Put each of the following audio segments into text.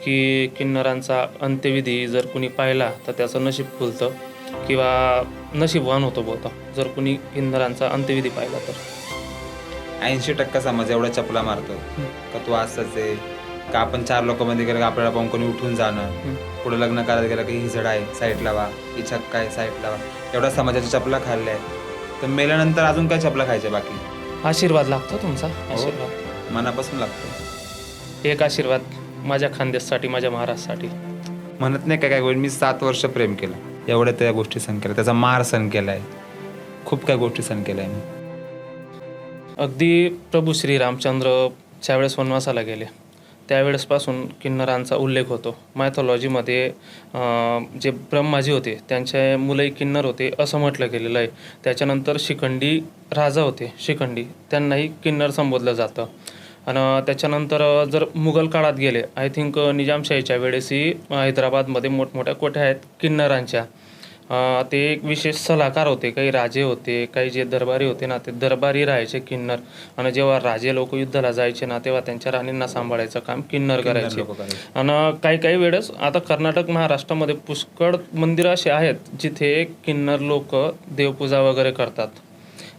की किन्नरांचा अंत्यविधी जर कुणी पाहिला तर त्याचं नशीब फुलतं किंवा नशीबवान होतो बोलतो जर कुणी किन्नरांचा अंत्यविधी पाहिला तर. 80% समाज एवढा चपला मारतो का तू असंच आहे का. आपण 4 लोकांमध्ये गेलं का आपल्याला पाहून कोणी उठून जाणं, पुढे लग्न करायला गेलं की ही झड आहे साईड लावा, ही छक्का आहे साईड लावा. एवढ्या समाजाच्या चपला खाल्ल्या आहे तर मेल्यानंतर अजून काय चपला खायच्या बाकी. आशीर्वाद लागतो तुमचा. आशीर्वाद मनापासून लागतो. एक आशीर्वाद माझ्या खानदेशसाठी, माझ्या महाराष्ट्रासाठी. म्हणत नाही काय गोष्टी. मी 7 वर्ष प्रेम केलं, एवढ्या त्या गोष्टी सहन केल्या, त्याचा मार सहन केलाय, खूप काय गोष्टी सहन केल्या मी. अगदी प्रभू श्री रामचंद्र ज्यावेळेस वनवासाला गेले त्यावेळेसपासून किन्नरांचा उल्लेख होतो. मायथॉलॉजीमध्ये जे ब्रह्माजी होते त्यांचे मुलंही किन्नर होते असं म्हटलं गेलेलं आहे. त्याच्यानंतर शिखंडी राजा होते, शिखंडी, त्यांनाही किन्नर संबोधलं जातं. आणि त्याच्यानंतर जर मुघल काळात गेले, आय थिंक निजामशाहीच्या वेळेसही हैदराबादमध्ये मोठमोठ्या कोठ्या आहेत किन्नरांच्या. ते एक विशेष सलाहकार होते, काही राजे होते, काही जे दरबारी होते ना ते दरबारी राहायचे किन्नर. आणि जेव्हा राजे लोक युद्धाला जायचे ना तेव्हा त्यांच्या राणींना सांभाळायचं काम किन्नर करायचे. आणि काही काही वेळेस आता कर्नाटक महाराष्ट्रामध्ये पुष्कळ मंदिरं असे आहेत जिथे किन्नर लोक देवपूजा वगैरे करतात.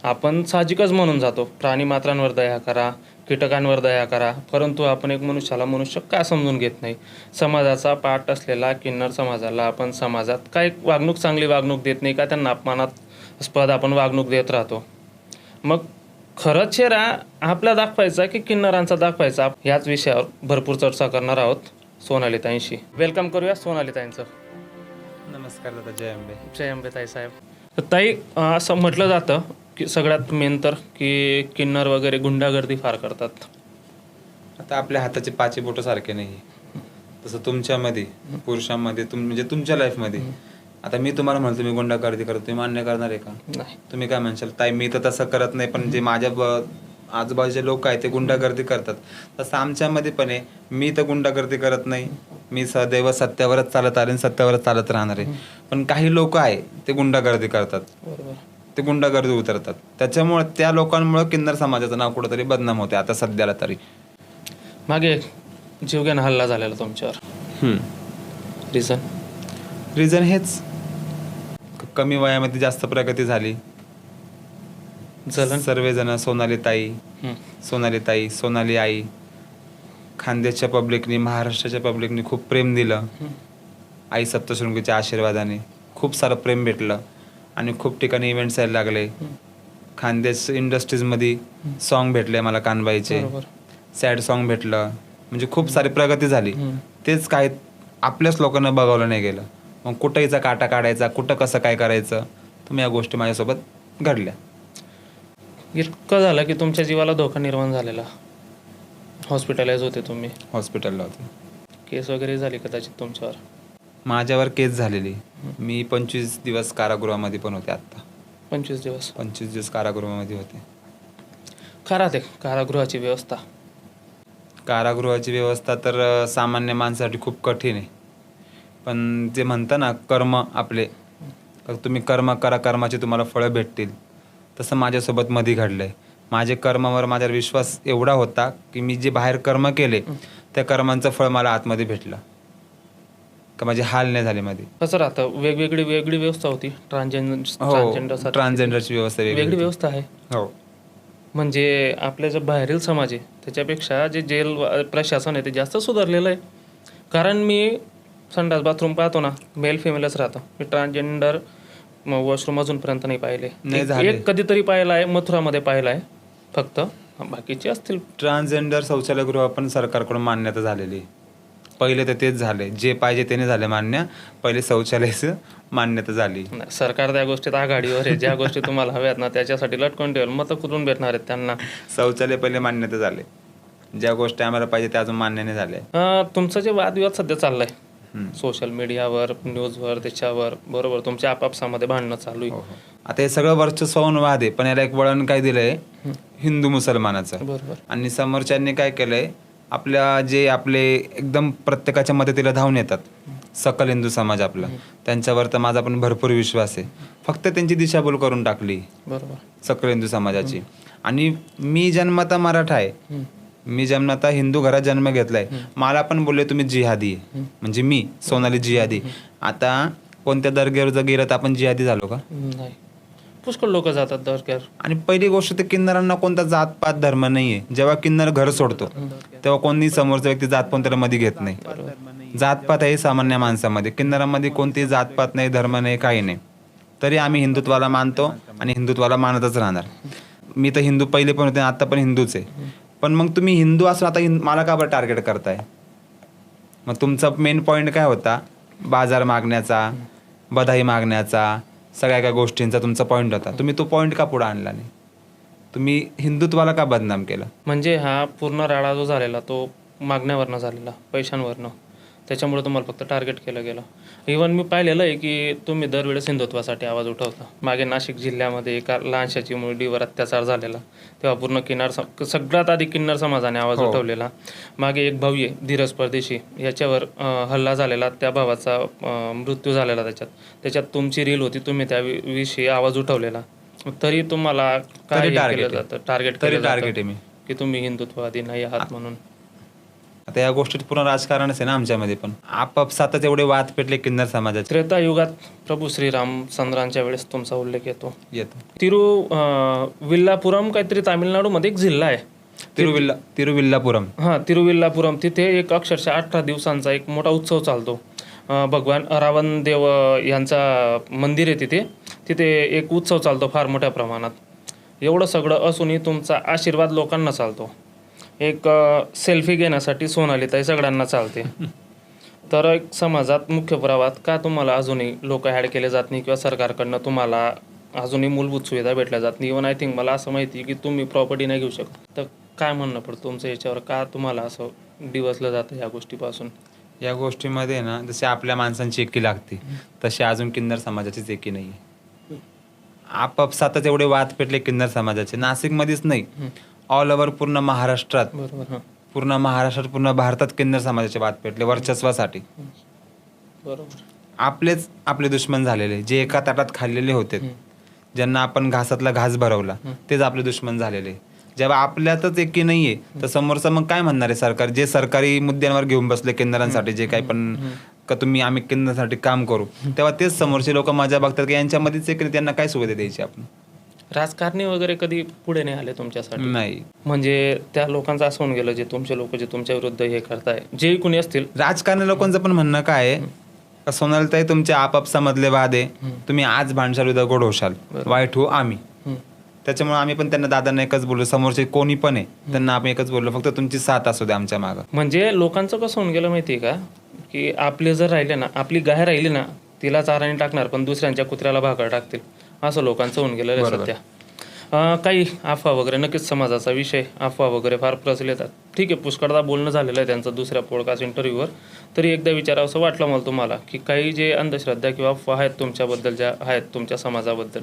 आपण साहजिकच म्हणून जातो प्राणी मात्रांवर दया करा, कीटकांवर दया करा, परंतु आपण एक मनुष्याला मनुष्य का समजून घेत नाही. समाजाचा पाठ असलेला किन्नर समाजाला आपण समाजात काय वागणूक, चांगली वागणूक देत नाही का, त्यांना अपमानास्पद आपण वागणूक देत राहतो. मग खरं चेहरा आपला दाखवायचा की किन्नरांचा दाखवायचा, याच विषयावर भरपूर चर्चा करणार आहोत सोनालीताईंशी. वेलकम करूया सोनालीताईंचं. नमस्कार दादा. जय अंबे. जय अंबे ताई साहेब. तर ताई, असं म्हटलं जातं की सगळ्यात मेन तर की किन्नर वगैरे गुंडागर्दी फार करतात. आता आपल्या हाताचे 5 बोटं सारखे नाही. तसं तुमच्यामध्ये, पुरुषांमध्ये, म्हणजे तुमच्या लाईफमध्ये आता मी तुम्हाला म्हणतो मी गुंडागर्दी करतो, तुम्ही मान्य करणार आहे का? नाही. तुम्ही काय म्हणशाल ताई मी तर तसं करत नाही, पण जे माझ्या आजूबाजूचे लोक आहेत ते गुंडागर्दी करतात. तसं आमच्यामध्ये पण आहे. मी तर गुंडागर्दी करत नाही. मी सदैव सत्यावरच चालत आले आणि सत्यावरच चालत राहणार आहे. पण काही लोक आहे ते गुंडागर्दी करतात, बरोबर. ते गुंडागर्दी उतरतात. त्याच्यामुळे त्या लोकांमुळे किन्नर समाजाचं नाव कुठंतरी बदनाम होते आता सध्याला तरी. मागे जीवघेणा हल्ला झालेला तुमच्यावर, रिझन हेच, कमी वयामध्ये जास्त प्रगती झाली. सर्वजण सोनाली ताई, सोनाली आई, खानदेशच्या पब्लिकनी, महाराष्ट्राच्या पब्लिकनी खूप प्रेम दिलं. आई सप्तशृंगीच्या आशीर्वादाने खूप सारं प्रेम भेटलं आणि खूप ठिकाणी इव्हेंट्स यायला लागले. खानदेश इंडस्ट्रीजमध्ये सॉन्ग भेटले मला कानबाईचे, सॅड सॉन्ग भेटलं, म्हणजे खूप सारी प्रगती झाली. तेच काय आपल्याच लोकांना बघावलं नाही गेलं. मग कुठंहीचा काटा काढायचा, कुठं कसं काय करायचं, तुम्ही या गोष्टी माझ्यासोबत घडल्या. इतकं झालं की तुमच्या जीवाला धोका निर्माण झालेला, हॉस्पिटलाइज होते तुम्ही, हॉस्पिटलला होते. केस वगैरे झाली कदाचित तुमच्यावर? माझ्यावर केस झालेली. मी 25 दिवस कारागृहामध्ये पण होते. आत्ता 25 दिवस 25 दिवस कारागृहामध्ये होते. खरं कारागृहाची व्यवस्था? कारागृहाची व्यवस्था तर सामान्य माणसासाठी खूप कठीण आहे. पण जे म्हणतं ना कर्म आपले, तुम्ही कर्म करा, कर्माचे तुम्हाला फळं भेटतील, तसं माझ्यासोबत मध्ये घडलं आहे. माझे कर्मावर माझ्यावर विश्वास एवढा होता की मी जे बाहेर कर्म केले त्या कर्मांचं फळ मला आतमध्ये भेटलं, का माझे हाल नाही झाले मध्ये. कसं राहतं? वेगळी व्यवस्था होती ट्रान्सजेंडरची व्यवस्था वेगळी व्यवस्था आहे. हो. म्हणजे आपल्या जो बाहेरील समाज आहे त्याच्यापेक्षा जे जेल प्रशासन आहे ते जास्त सुधारलेलं आहे. कारण मी संडास बाथरूम पाहतो ना, मेल फिमेलच राहतं. मी ट्रान्सजेंडर वॉशरूम अजूनपर्यंत नाही पाहिले. एक कधीतरी पाहिला आहे, मथुरामध्ये पाहिला आहे फक्त, बाकीचे असतील. ट्रान्सजेंडर शौचालयगृह पण सरकारकडून मान्यता झालेली. पहिले तर तेच झाले, जे पाहिजे त्याने झाले मान्य. पहिले शौचालयाचं मान्यता झाली. सरकार त्या गोष्टीत आघाडीवर आहे. ज्या गोष्टी तुम्हाला हव्यात ना त्याच्यासाठी लटकून ठेवलं, मतं कुठून भेटणार आहेत त्यांना? शौचालय पहिले मान्यता झाले, ज्या गोष्टी आम्हाला पाहिजे त्या अजून मान्य नाही झाल्या. तुमचं जे वादविवाद सध्या चाललाय सोशल मीडियावर, न्यूजवर, त्याच्यावर, बरोबर, तुमच्या आपापसामध्ये भांडणं चालू आहे. आता हे सगळं वर्चस्वाहून वाद आहे, पण याला एक वळण काय दिलंय हिंदू मुसलमानाचं. बरोबर. आणि समोरच्यांनी काय केलंय, आपले एकदम प्रत्येकाच्या मदतीला धावून येतात. सकल हिंदू समाज आपला, त्यांच्यावर तर माझा पण भरपूर विश्वास आहे. फक्त त्यांची दिशाभूल करून टाकली. बरोबर. सकल हिंदू समाजाची. आणि मी जन्मता मराठा आहे, मी जन्मता हिंदू घरात जन्म घेतलाय, मला पण बोलले तुम्ही जिहादी आहे, म्हणजे मी सोनाली जिहादी. आता कोणत्या दर्ग्यावर जर गेलं तर आपण जिहादी झालो का? नाही, पुष्कळ लोक जातात दर्ग्यावर. आणि पहिली गोष्ट ते किन्नरांना कोणता जातपात धर्म नाहीये. जेव्हा किन्नर घर सोडतो तेव्हा कोणी समोरचा व्यक्ती जातपात त्याला मध्ये घेत नाही. जातपात आहे सामान्य माणसामध्ये, किन्नरांमध्ये कोणतीही जातपात नाही, धर्म नाही, काही नाही. तरी आम्ही हिंदुत्वाला मानतो आणि हिंदुत्वाला मानतच राहणार. मी तर हिंदू पहिले पण होते, आता पण हिंदूच आहे. पण मग तुम्ही हिंदू असून आता मला का बरं टार्गेट करताय? मग तुमचा मेन पॉईंट काय होता? बाजार मागण्याचा, बधाई मागण्याचा, सगळ्या काय गोष्टींचा तुमचा पॉईंट होता. तुम्ही तो पॉईंट का पुढे आणला नाही? तुम्ही हिंदुत्वाला का बदनाम केलं? म्हणजे हा पूर्ण राडा जो झालेला तो मागण्यावरनं झालेला, पैशांवरनं. त्याच्यामुळे तुम्हाला फक्त टार्गेट केलं गेलं. इव्हन मी पाहिलेलं आहे की तुम्ही दरवेळेस हिंदुत्वासाठी आवाज उठवता. मागे नाशिक जिल्ह्यामध्ये एका लहानशाची मुलीवर अत्याचार झालेला, तेव्हा पूर्ण सगळ्यात आधी किन्नर समाजाने आवाज उठवलेला. मागे एक भाऊ आहे धीरज परदेशी, याच्यावर हल्ला झालेला, त्या भावाचा मृत्यू झालेला. त्याच्यात तुमची रील होती, तुम्ही त्याविषयी आवाज उठवलेला. तरी तुम्हाला काय केलं जातं? टार्गेट आहे मी की तुम्ही हिंदुत्ववादी नाही आहात म्हणून. आता या गोष्टीत पूर्ण राजकारणच आहे ना आमच्यामध्ये. पण आपापसातच एवढे वाद पेटले किन्नर समाजाचे. त्रेतायुगात प्रभू श्रीरामचंद्रांच्या वेळेस तुमचा उल्लेख येतो. तिरुविल्लापुरम काहीतरी तामिळनाडूमध्ये एक जिल्हा आहे, तिरुविल्लापुरम. हां, तिरुविल्लापुरम. तिथे एक अक्षरशः 18 दिवसांचा एक मोठा उत्सव चालतो. भगवान रावण देव यांचा मंदिर आहे तिथे एक उत्सव चालतो फार मोठ्या प्रमाणात. एवढं सगळं असूनही तुमचा आशीर्वाद लोकांना चालतो. एक सेल्फी घेण्यासाठी सोनालीताई सगळ्यांना चालते. तर एक समाजात मुख्य प्रवाहात का तुम्हाला अजूनही लोक ॲड केले जात नाही किंवा सरकारकडनं तुम्हाला अजूनही मूलभूत सुविधा भेटल्या जात नाही? इव्हन आय थिंक मला असं माहिती आहे की तुम्ही प्रॉपर्टी नाही घेऊ शकत. तर काय म्हणणं पडतं तुमचं याच्यावर? का तुम्हाला असं डिवसलं जातं या गोष्टीपासून? या गोष्टीमध्ये ना जशी आपल्या माणसांची एकी लागते तशी अजून किन्नर समाजाचीच एकी नाही आहे. आपापसातच एवढे वाद पेटले किन्नर समाजाचे. नाशिकमध्येच नाही, ऑल ओव्हर पूर्ण महाराष्ट्रात, पूर्ण भारतात किन्नर समाजाचे वाद पेटले वर्चस्वासाठी. बरोबर. आपले दुश्मन झालेले, जे एका ताटात खाल्लेले होते, ज्यांना आपण घासातला घास भरवला, तेच आपले दुश्मन झालेले. जेव्हा आपल्यातच एकी नाहीये तर समोरचं मग काय म्हणणार आहे सरकार? जे सरकारी मुद्द्यांवर घेऊन बसले किन्नरांसाठी, जे काही पण का आम्ही किन्नरांसाठी काम करू, तेव्हा तेच समोरचे लोक मजा बघतात की यांच्यामध्येच एक, त्यांना काय सुविधा द्यायची आपण. राजकारणी वगैरे कधी पुढे नाही आले तुमच्यासाठी? नाही. म्हणजे त्या लोकांचं असं होऊन गेलं, जे तुमचे लोक जे तुमच्या विरुद्ध हे करताय, जे कुणी असतील राजकारणी लोकांचं पण म्हणणं काय आहे, सोनालीताई तुमच्या आपापसामधले वाद आहे, तुम्ही आज भांडशाल उद्या गोड होशाल, वाईट हो आम्ही. त्याच्यामुळे आम्ही पण त्यांना दादांना एकच बोललो, समोरचे कोणी पण आहे त्यांना आपण एकच बोललो, फक्त तुमची साथ असू द्या आमच्या मागं. म्हणजे लोकांचं कसं होऊन गेलं माहिती आहे का, की आपले जर राहिले ना, आपली गाय राहिली ना, तिला चाराने टाकणार पण दुसऱ्यांच्या कुत्र्याला भाकर टाकतील, असं लोकांचं होऊन गेलं सध्या. काही अफवा वगैरे, नक्कीच समाजाचा विषय, अफवा वगैरे फार प्रचलित आहेत. ठीक आहे, पुष्कळदा बोलणं झालेलं आहे त्यांचं दुसऱ्या पॉडकास्ट इंटरव्ह्यूवर. तरी एकदा विचारावं असं वाटलं मला तुम्हाला, की काही जे अंधश्रद्धा किंवा अफवा आहेत तुमच्याबद्दल, ज्या आहेत तुमच्या समाजाबद्दल,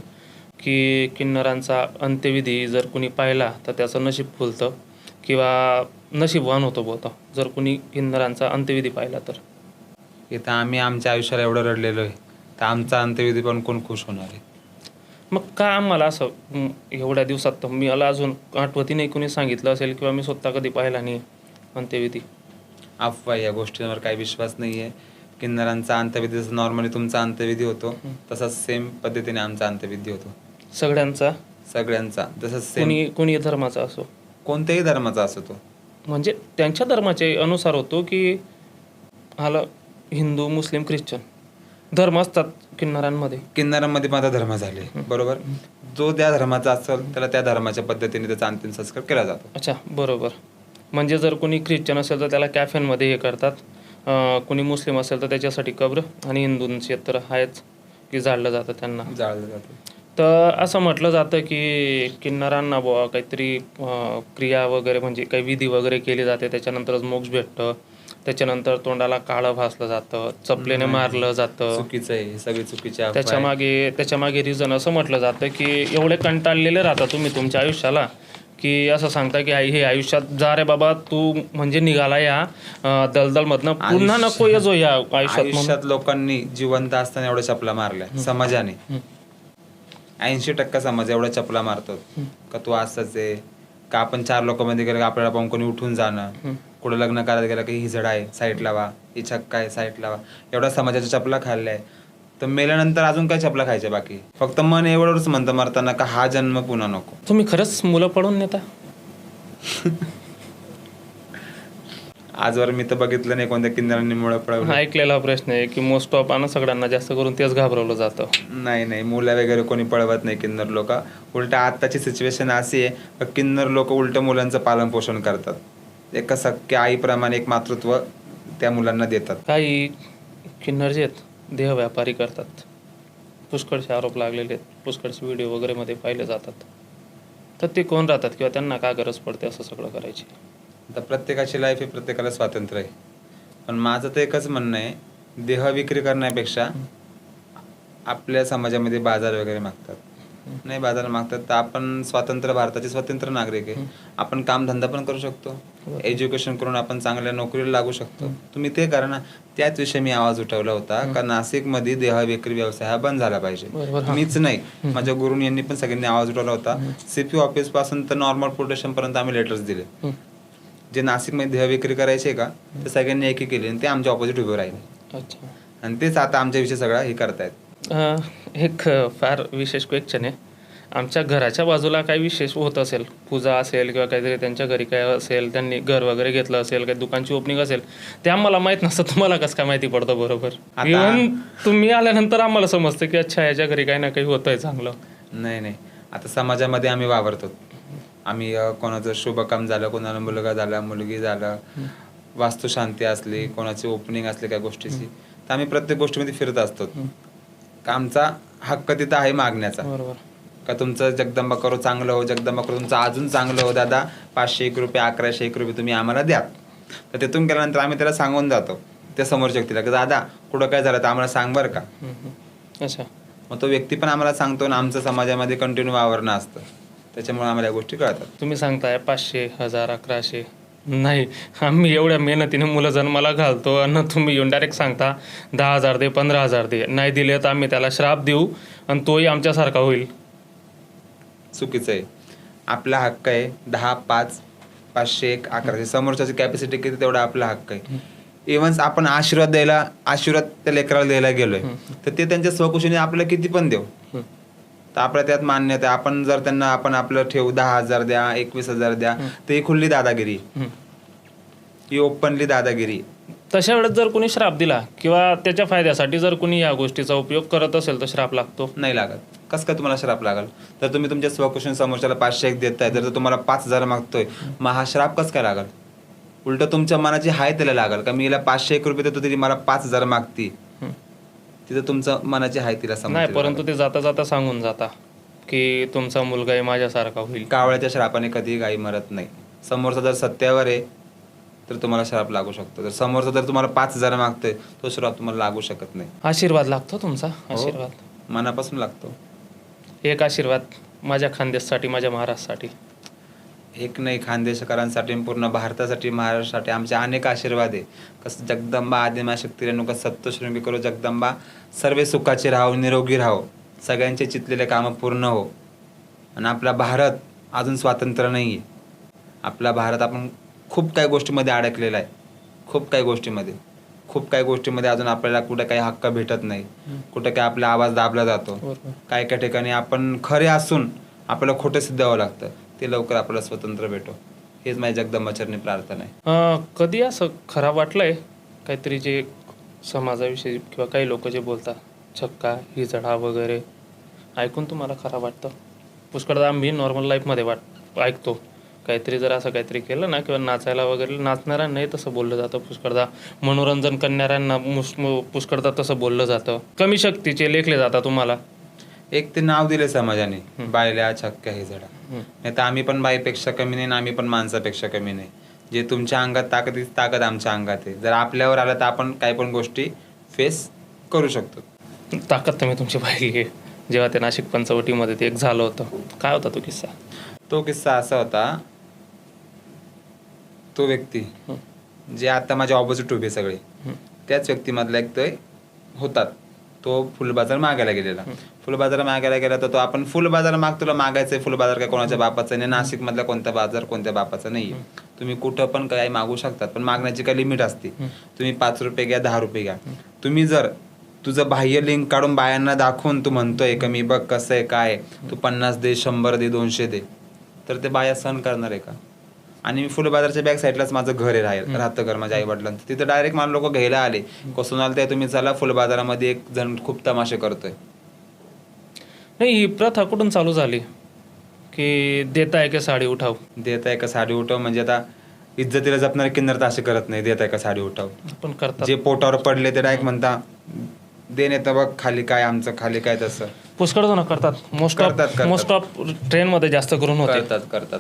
की किन्नरांचा अंत्यविधी जर कुणी पाहिला तर त्याचं नशीब फुलतं किंवा नशीबवान होतो बोलतो जर कुणी किन्नरांचा अंत्यविधी पाहिला तर. इथं आम्ही आमच्या आयुष्याला एवढं रडलेलो आहे, तर आमचा अंत्यविधी पण कोण खुश होणार आहे? मग का आम्हाला असं एवढ्या दिवसात, तर मी मला अजून आठवती नाही कुणी सांगितलं असेल किंवा मी स्वतः कधी पाहिला नाही अंत्यविधी. अफवा, या गोष्टींवर काही विश्वास नाही आहे. किन्नरांचा अंत्यविधी जसं नॉर्मली तुमचा अंत्यविधी होतो तसाच सेम पद्धतीने आमचा अंत्यविधी होतो. सगळ्यांचा जसं सेम. कोणी धर्माचा असो, कोणत्याही धर्माचा असो तो, म्हणजे त्यांच्या धर्माचे अनुसार होतो. की हाला हिंदू, मुस्लिम, ख्रिश्चन धर्म असतात किन्नरांमध्ये पण आता धर्म झाले, बरोबर. जो त्या धर्माचा असेल त्याला त्या धर्माच्या पद्धतीने त्याचा अंतिम संस्कार केला जातो. अच्छा, बरोबर. म्हणजे जर कोणी ख्रिश्चन असेल तर त्याला कॅफेनमध्ये हे करतात, कोणी मुस्लिम असेल तर त्याच्यासाठी कब्र, आणि हिंदूंचे तर आहेच की जाळलं जातं, त्यांना जाळलं जातं. तर असं म्हटलं जातं की किन्नरांना बुवा काहीतरी क्रिया वगैरे, म्हणजे काही विधी वगैरे केली जाते, त्याच्यानंतरच मोक्ष भेटतं, त्याच्यानंतर तोंडाला काळं भासलं जातं, चपलेने मारलं जातं. चुकीचं आहे, सगळी चुकीचे. त्याच्यामागे रिझन असं म्हटलं जातं की एवढे कंटाळलेले राहता तुम्ही तुमच्या आयुष्याला, की असं सांगता की हे आयुष्यात जा रे बाबा तू, म्हणजे निघाला या दलदलमधनं, पुन्हा नको ये जो या आयुष्यात. लोकांनी जिवंत असताना एवढ्या चपला मारल्या समाजाने. 80% समाज एवढ्या चपला मारतो का तू असंच आहे, का आपण 4 लोकांमध्ये गेलं का आपल्याला पाहून कोणी उठून जाणं, कुठं लग्न करायला गेलं की ही झड आहे साईड लावा, ही छक्का आहे साईड लावा, एवढ्या समाजाच्या चपला खाल्ल्या आहे. तर मेल्यानंतर अजून काय चपला खायच्या बाकी? फक्त मन एवढंच म्हणतं मरताना का हा जन्म पुन्हा नको. तुम्ही खरंच मुलं पळून नेता? आजवर मी तर बघितलं नाही कोणत्या किन्नरांनी मुलं पळवलं. ऐकलेला प्रश्न आहे की मोस्ट ऑफ सगळ्यांना जास्त करून तेच घाबरवलं जातं. नाही मुलं वगैरे कोणी पळवत नाही किन्नर लोक. उलट आत्ताची सिच्युएशन अशी आहे का किन्नर लोक उलट मुलांचं पालन पोषण करतात. एका सख्या आईप्रमाणे एक मातृत्व त्या मुलांना देतात. काही किन्नर जे आहेत देह व्यापारी करतात. पुष्कळचे आरोप लागलेले आहेत, पुष्कळचे व्हिडिओ वगैरे मध्ये पाहिले जातात. तर ते कोण राहतात किंवा त्यांना का गरज पडते असं सगळं करायची? आता प्रत्येकाची लाईफ आहे, प्रत्येकाला स्वातंत्र्य आहे. पण माझं तर एकच म्हणणं आहे, देह विक्री करण्यापेक्षा आपल्या समाजामध्ये बाजार वगैरे मागतात. नाही बाजार मागतात तर आपण स्वातंत्र्य, भारताचे स्वतंत्र नागरिक आहे. आपण कामधंदा पण करू शकतो, एज्युकेशन करून आपण चांगल्या नोकरीला लागू शकतो. तुम्ही ते करा ना. त्याच विषयी मी आवाज उठवला होता का नाशिकमध्ये देह विक्री व्यवसाय हा बंद झाला पाहिजे. मीच नाही, माझ्या गुरुनी यांनी पण सगळ्यांनी आवाज उठवला होता. CP ऑफिस पासून तर नॉर्मल प्रोटेक्शन पर्यंत आम्ही लेटर्स दिले. जे नाशिकमध्ये देह विक्री करायचे का ते सगळ्यांनी एकी केली आणि ते आमच्या ऑपोजिट उभे राहिले. अच्छा. आणि तेच आता आमच्या विषयी सगळा हे करतायत. एक फार विशेष क्वेश्चन आहे. आमच्या घराच्या बाजूला काही विशेष होत असेल, पूजा असेल किंवा काहीतरी त्यांच्या घरी काय असेल, त्यांनी घर वगैरे घेतलं असेल, काही दुकानची ओपनिंग असेल, ते आम्हाला माहीत नसतं. तुम्हाला कसं काय माहिती पडतं? बरोबर. इव्हन तुम्ही आल्यानंतर आम्हाला समजतं की अच्छा याच्या घरी काही ना काही होतंय चांगलं. नाही आता समाजामध्ये आम्ही वावरतो. आम्ही कोणाचं शुभकाम झालं, कोणाला मुलगा झाला, मुलगी झालं, वास्तुशांती असली, कोणाची ओपनिंग असली काय गोष्टीची, तर आम्ही प्रत्येक गोष्टीमध्ये फिरत असतो. का आमचा हक्क तिथं आहे मागण्याचा. बरोबर. का तुमचं जगदंबा करो चांगलं हो, जगदंबा करो तुमचं अजून चांगलं हो दादा, 501 रुपये 1101 रुपये तुम्ही आम्हाला द्या. तर तिथून गेल्यानंतर आम्ही त्याला सांगून जातो त्या समोरच्या व्यक्तीला की दादा कुठं काय झालं तर आम्हाला सांग बरं का. अच्छा. मग तो व्यक्ती पण आम्हाला सांगतो आणि आमचं समाजामध्ये कंटिन्यू वावरणं असतं. त्याच्यामुळे आम्हाला या गोष्टी कळतात. तुम्ही सांगताय 500, 1000, 1100. नाही, आम्ही एवढ्या मेहनतीने मुलं जन्माला घालतो आणि तुम्ही येऊन डायरेक्ट सांगता 10,000 दे, 15,000 दे. नाही दिले तर आम्ही त्याला श्राप देऊ आणि तोही आमच्यासारखा होईल. चुकीचं आहे. आपला हक्क आहे 10, 5, 501, 1100. समोरच्याची कॅपॅसिटी किती तेवढा आपला हक्क आहे. इव्हन आपण आशीर्वाद त्या लेकराला द्यायला गेलोय तर ते त्यांच्या स्वकुशीने आपल्याला किती पण देऊ, तर आपल्या त्यात मान्यता आहे. आपण जर त्यांना आपण आपलं ठेवू 10,000 द्या, 21,000 द्या, तर ही खुल्ली दादागिरी, ही ओपनली दादागिरी. तशा वेळेस जर कोणी श्राप दिला किंवा त्याच्या फायद्यासाठी जर कोणी या गोष्टीचा उपयोग करत असेल तर श्राप लागतो? नाही लागत. कसं काय तुम्हाला श्राप लागल? तर तुम्ही तुमच्या स्वकुशीने समोरच्याला 501 देताय, जर तुम्हाला 5,000 मागतोय, मग हा श्राप कसं काय लागल? उलट तुमच्या मनाची हाय त्याला लागल का मी हिला 501 रुपये देतो तरी मला 5,000 मागती. तिथं तुमचं मनाची हाय तिला समज नाही, परंतु ते जाता जाता सांगून जाता की तुमचा मुलगाही माझ्यासारखा होईल. कावळ्याच्या श्रापाने कधी गाई मरत नाही. समोरचा जर सत्यावर आहे तर तुम्हाला श्राप लागू शकतो. जर समोरचा जर तुम्हाला 5,000 मागतोय तो श्राप तुम्हाला लागू शकत नाही. आशीर्वाद लागतो तुमचा? आशीर्वाद मनापासून लागतो. एक आशीर्वाद माझ्या खानदेशसाठी, माझ्या महाराष्ट्रासाठी. एक नाही, खानदेशकरांसाठी, पूर्ण भारतासाठी, महाराष्ट्रासाठी आमचे अनेक आशीर्वाद आहे. कसं जगदंबा आदिमा शक्ती रेणुका सप्तशृंगी करो जगदंबा, सर्वे सुखाचे राहो, निरोगी राहो, सगळ्यांचे चितलेले कामं पूर्ण हो. आणि आपला भारत अजून स्वातंत्र्य नाही आहे. आपला भारत आपण खूप काही गोष्टीमध्ये अडकलेला आहे. खूप काही गोष्टीमध्ये अजून आपल्याला कुठे काही हक्क भेटत नाही, कुठे काही आपला आवाज दाबला जातो. काही काही ठिकाणी आपण खरे असून आपल्याला खोटं सिद्ध व्हावं लागतं. ते लवकर आपल्याला स्वतंत्र भेटो, हेच माझी जगदंबाचरणी प्रार्थना आहे. कधी असं खराब वाटलंय काहीतरी जे समाजाविषयी किंवा काही लोक जे बोलतात छक्का, ही जडा वगैरे ऐकून तुम्हाला खराब वाटतं? पुष्कळदा आम्ही नॉर्मल लाईफमध्ये ऐकतो काहीतरी जर असं काहीतरी केलं ना किंवा नाचायला वगैरे, नाचणाऱ्यांनाही तसं बोललं जातं. पुष्कळदा मनोरंजन करणाऱ्यांना पुष्कळदा तसं बोललं जातं. कमी शक्तीचे लेखले जातात तुम्हाला. एक ते नाव दिले समाजाने, बायल्या, छक्क्या, हे जडा. नाही तर आम्ही पण बाईपेक्षा कमी नाही, आम्ही पण माणसापेक्षा कमी नाही. जे तुमच्या अंगात ताकद आमच्या अंगात आहे. जर आपल्यावर आलं तर आपण काही पण गोष्टी फेस करू शकतो. ताकद तुम्ही तुमची पाहिली आहे जेव्हा ते नाशिक पंचवटीमध्ये ते एक झालं होतं. काय होता तो किस्सा? तो किस्सा असा होता, तो व्यक्ती जे आता माझ्या ऑपोजिट उभे सगळे, त्याच व्यक्तीमधला एक ते होतात तो फुलबाजार मागायला गेलेला. फुलबाजार मागायला गेला तर तो आपण फुलबाजार माग, तुला मागायचंय फुलबाजार काय कोणाच्या बापाचा नाही, नाशिक मधला कोणता बाजार कोणत्या बापाचा नाही. तुम्ही कुठं पण काही मागू शकतात, पण मागण्याची काही लिमिट असते. तुम्ही 5 रुपये घ्या, 10 रुपये घ्या. तुम्ही जर तुझं बाह्य लिंक काढून बायांना दाखवून तू म्हणतोय का मी बघ कसं आहे काय, तू 50 दे, 100 दे, 200 दे, तर ते बाया सहन करणार आहे का? आणि फुलबाजारच्या बॅक साईडलाच माझं घर आहे, राहतं घर माझ्या आई वडिलांचं. तिथं डायरेक्ट मला लोक घ्यायला आले, कसून आलं ते तुम्ही चला फुलबाजारामध्ये एक जण खूप तमाशे करतोय. नाही, ही प्रथा कुठून चालू झाली की देताय का साडी उठाव? देत आहे का साडी उठव म्हणजे आता इज्जतीला जपणारे किन्नर तर असे करत नाही, देत आहे का साडी उठव. पण करतात. जे पोटावर पडले ते डायरेक्ट म्हणता देणे तर बघ खाली काय आमचं खाली काय, तसं पुष्कळ जण करतात. करतात. मोस्ट ऑफ ट्रेनमध्ये जास्त करून होते. करतात.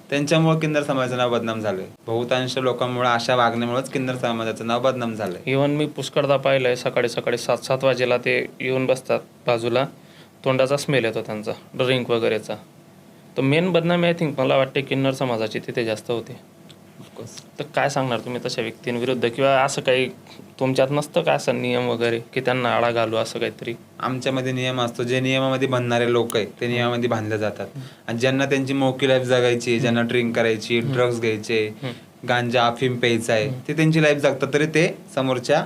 त्यांच्यामुळे किन्नर समाजाचं नाव बदनाम झालंय. बहुतांश लोकांमुळे अशा वागण्यामुळेच किन्नर समाजाचं नाव बदनाम झालंय. इव्हन मी पुष्कळदा पाहिलंय, सकाळी 7 वाजेला ते येऊन बसतात बाजूला, तोंडाचा स्मेल येतो त्यांचा ड्रिंक वगैरेचा. तर मेन बदनामी आय थिंक मला वाटते किन्नर समाजाची तिथे जास्त होते. तर काय सांगणार तुम्ही तशा व्यक्तींविरुद्ध, किंवा असं काही तुमच्यात नसतं का असं नियम वगैरे की त्यांना आळा घालू असं काहीतरी? आमच्यामध्ये नियम असतो, जे नियमामध्ये बांधणारे लोक आहेत ते नियमामध्ये बांधले जातात. आणि ज्यांना त्यांची मोकी लाईफ जगायची, ज्यांना ड्रिंक करायची, ड्रग्ज घ्यायचे, गांजा अफीम प्यायचा आहे, ते त्यांची लाईफ जगतात. तरी ते समोरच्या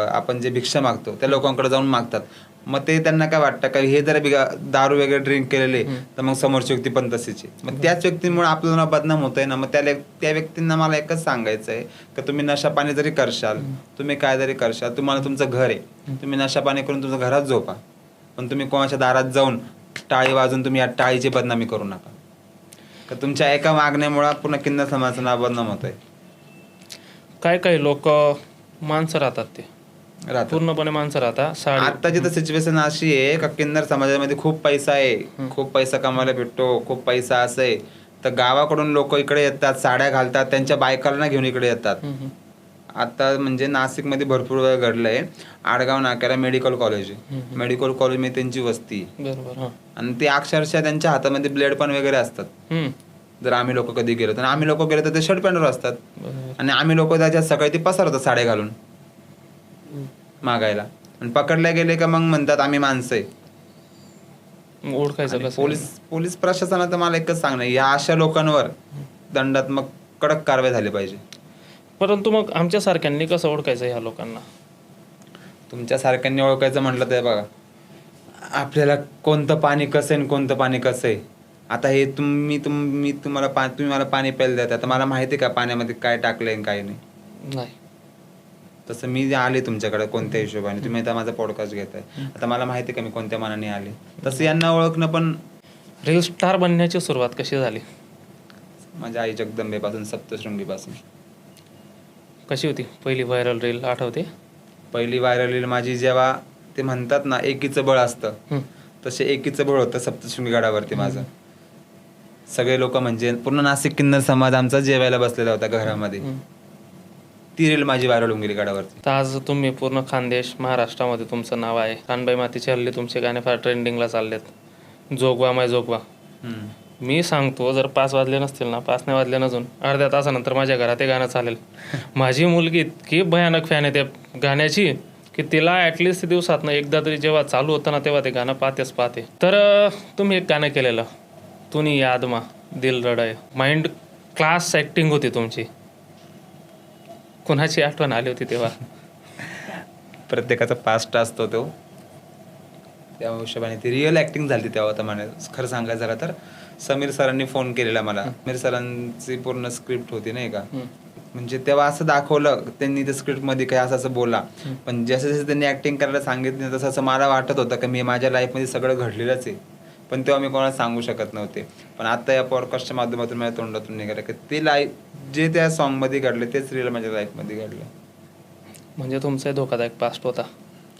आपण जे भिक्षा मागतो त्या लोकांकडे जाऊन मागतात. मग ते त्यांना काय वाटतं का हे जर दारू वगैरे ड्रिंक केलेले तर मग समोरची व्यक्ती पण तशीच आहे. मग त्याच व्यक्तींमुळे आपलं नाव बदनाम होत आहे ना. मग त्या व्यक्तींना मला एकच सांगायचं आहे की तुम्ही नशा पाणी जरी करशाल, तुम्ही काय जरी करशाल, तुम्हाला तुमचं घर आहे, तुम्ही नशा पाणी करून तुमच्या घरात झोपा, पण तुम्ही कोणाच्या दारात जाऊन टाळी वाजून तुम्ही या टाळीची बदनामी करू नका. का तुमच्या एका मागण्यामुळे पूर्ण किन्नर समाजाचं नाव बदनाम होत आहे. काही लोक माणसं राहतात, ते पूर्णपणे माणसं राहतात. आताची तर सिच्युएशन अशी आहे का किन्नर समाजामध्ये खूप पैसा आहे, खूप पैसा कमायला भेटतो, खूप पैसा असं आहे, तर गावाकडून लोक इकडे येतात, साड्या घालतात, त्यांच्या बायकांना घेऊन इकडे येतात. आता म्हणजे नाशिकमध्ये भरपूर वेळ घडलंय. आडगाव नाक्याला मेडिकल कॉलेज आहे, मेडिकल कॉलेज मध्ये त्यांची वस्ती, बरोबर. आणि ते अक्षरशः त्यांच्या हातामध्ये ब्लेड पण वगैरे असतात. जर आम्ही लोक कधी गेलो तर आम्ही लोक गेलो तर ते शर्ट पॅन्टवर असतात, आणि आम्ही लोक त्याच्यात सकाळी ते पसरतात साड्या घालून मागायला, आणि पकडल्या गेले का मग म्हणतात आम्ही माणसं आहे. ओळखायचं पोलीस प्रशासनाचं मला एकच सांगणं, या अशा लोकांवर दंडात्मक कडक कारवाई झाली पाहिजे. परंतु मग आमच्या सारख्यांनी कसं ओळखायचं ह्या लोकांना? तुमच्या सारख्यांनी ओळखायचं म्हटलं तर बघा, आपल्याला कोणतं पाणी कसं आहे आणि कोणतं पाणी कसं आहे. आता हे तुम्ही मला पाणी प्यायला देता, तर मला माहिती आहे का पाण्यामध्ये काय टाकलंय आणि काय नाही. तसं मी जे आले तुमच्याकडे कोणत्या हिशोबाने, तुम्ही आता माझा पॉडकास्ट घेताय, आता मला माहिती आहे का मी कोणत्या मनाने आले. तसं यांना ओळखणं पण. रील स्टार बनण्याची सुरुवात कशी झाली? माझ्या आई जगदंबेपासून, सप्तशृंगीपासून. कशी होती पहिली व्हायरल रील, आठवते? पहिली व्हायरल रील माझी, जेव्हा ते म्हणतात ना एकीचं बळ असतं, तसे एकीचं बळ होतं सप्तशृंगी गडावरती माझं. सगळे लोक म्हणजे पूर्ण नाशिक किन्नर समाज आमचा जेवायला बसलेला होता घरामध्ये. ती रील माझी व्हायरल होऊन गेली गडावरती. तर आज तुम्ही पूर्ण खानदेश महाराष्ट्रामध्ये तुमचं नाव आहे. कानबाई मातीचे हल्ली तुमचे गाणे फार ट्रेंडिंगला चाललेत. जोगवा माय जोगवा. मी सांगतो, जर 5 वाजले नसतील ना, 5 नाही वाजले नजून अर्ध्या तासानंतर माझ्या घरात ते गाणं चालेल. माझी मुलगी इतकी भयानक फॅन आहे त्या गाण्याची की तिला ॲटलिस्ट दिवसातनं एकदा तरी जेव्हा चालू होतं ना तेव्हा ते गाणं पाहते. तर तुम्ही एक गाणं केलेलं, तुनी याद मा दिल रडाय. माइंड क्लास ॲक्टिंग होती तुमची. कुणाची आठवण आली होती तेव्हा? प्रत्येकाचा पास्ट असतो तो, त्या हिशोबाने ती रिअल ऍक्टिंग झाली तेव्हा. तर म्हणे खरं सांगायचं झालं तर समीर सरांनी फोन केलेला मला. समीर सरांची पूर्ण स्क्रिप्ट होती नाही का, म्हणजे तेव्हा असं दाखवलं त्यांनी त्या स्क्रिप्ट मध्ये काय असं बोला, पण जसं जसं त्यांनी ऍक्टिंग करायला सांगितलं तसं मला वाटत होतं की मी माझ्या लाईफमध्ये सगळं घडलेलंच आहे, पण तेव्हा मी कोणाला सांगू शकत नव्हते. पण आता या पॉडकास्टच्या माध्यमातून माझ्या तोंडातून निघालं की ते लाईफ जे त्या सॉन्ग मध्ये घडले तेच रिअल माझ्या लाईफमध्ये घडलं. म्हणजे तुमचा धोकादायक पास्ट होता?